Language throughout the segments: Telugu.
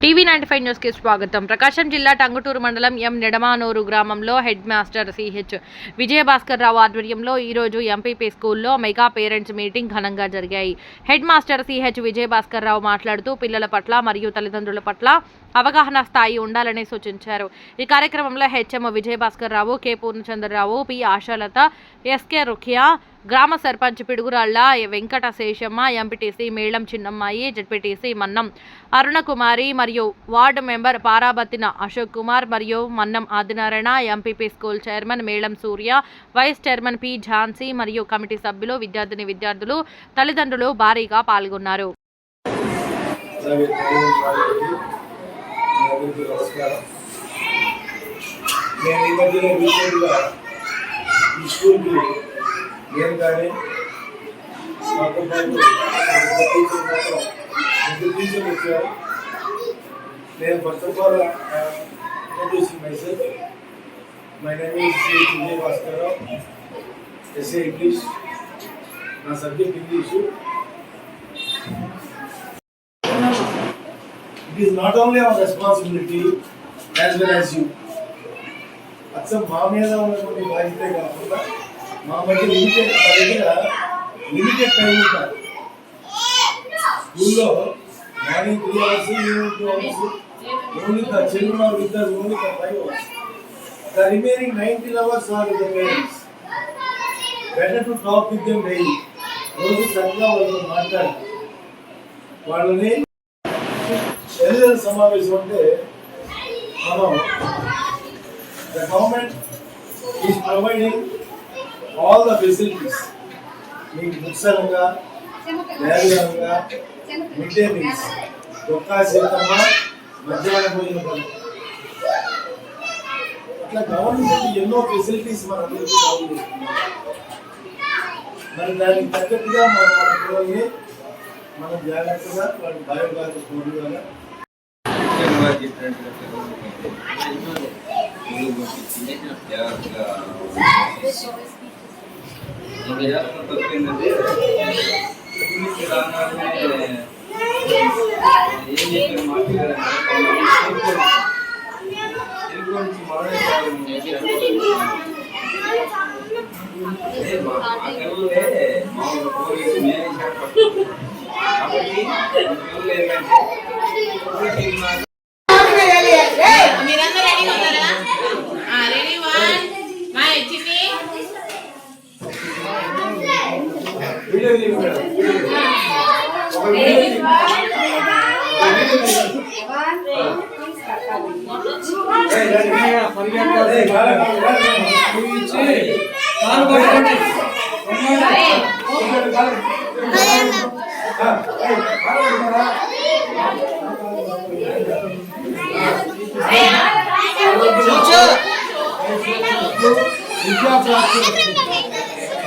టీవీ95 న్యూస్ కి స్వాగతం. ప్రకాశం జిల్లా టంగుటూరు మండలం ఎం నెడమానూరు గ్రామంలో హెడ్ మాస్టర్ సిహెచ్ విజయభాస్కర్ రావు ఆధ్వర్యంలో ఈరోజు ఎంపీపీ స్కూల్లో మెగా పేరెంట్స్ మీటింగ్ ఘనంగా జరిగాయి. హెడ్ మాస్టర్ సిహెచ్ విజయభాస్కర్ రావు మాట్లాడుతూ పిల్లల పట్ల మరియు తల్లిదండ్రుల పట్ల అవగాహన స్థాయి ఉండాలని సూచించారు. ఈ కార్యక్రమంలో HM Vijayabhaskar Rao, K Purnachandrarao, P Ashalatha, SK Rukhiya, గ్రామ సర్పంచ్ పిడుగురాళ్ల వెంకట శేషమ్మ, ఎంపీటీసీ మేళం చిన్నమ్మాయి, జడ్పీటీసీ మన్నం అరుణకుమారి మరియు వార్డు మెంబర్ పారాబత్తిన అశోక్ కుమార్ మరియు Mannam Adinarayana, MPP school chairman Melam Surya, vice chairman P Jhansi మరియు కమిటీ సభ్యులు, విద్యార్థులు, తల్లిదండ్రులు భారీగా పాల్గొన్నారు. నేను కానీ మాకు టీచర్ వచ్చారు. నేను first of all introducing myself. My name is Vijayabhaskar Rao, SA English. నా subject English. It is not only our responsibility as well as you. అచ్చం మా మీద ఉన్నటువంటి బాధ్యతే కాకుండా మా మధ్య లిమిటెడ్ టైం ఉంటారు. స్కూల్లో morning 3 hours, evening 2 hours, only the children are with us only for 5 hours. The remaining 19 hours are with the parents. Better to talk with them daily. రోజు చక్కగా వాళ్ళతో మాట్లాడాలి. వాళ్ళని తల్లిదండ్రుల సమావేశం అంటే మనం the government is providing all the facilities. మీకు బుక్స్ అనగా, బ్యాగులు అనగా, మిడ్ డే మీల్స్, ఒక్క సీతమ్మ, మధ్యాహ్న భోజనం పథకం, అట్లా గవర్నమెంట్ ఎన్నో ఫెసిలిటీస్ మనందరికీ కావాలి. మరి దానికి తగ్గట్టుగా మన పిల్లల్ని మనం జాగ్రత్తగా వాళ్ళ బయోగ్రఫీ చూడాలి.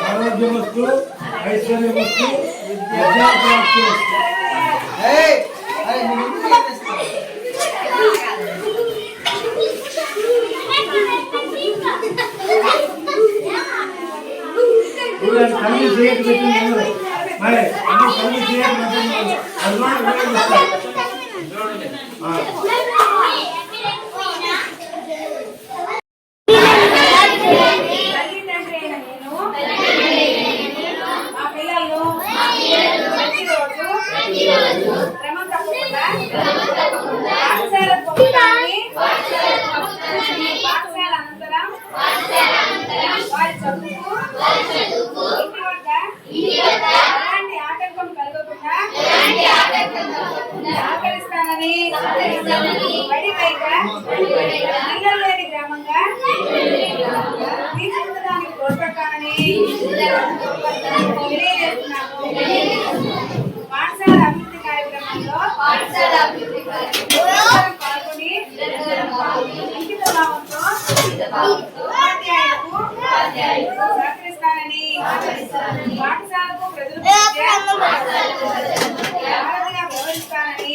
ఆరోగ్యమస్తు, ఐశ్వర్యమస్తు, విద్యాప్రాప్తి. కళ్ళు చేయక గ్రామంగా తీర్చిదిద్దడానికి తోడ్పడతానని తెలియజేస్తున్నాను. పాఠశాల అభివృద్ధి కార్యక్రమంలో పాల్గొని అంకిత భావంతో ఉపాధ్యాయులకు సహకరిస్తానని పాఠశాలకు ప్రజలకు వ్యవహరిస్తానని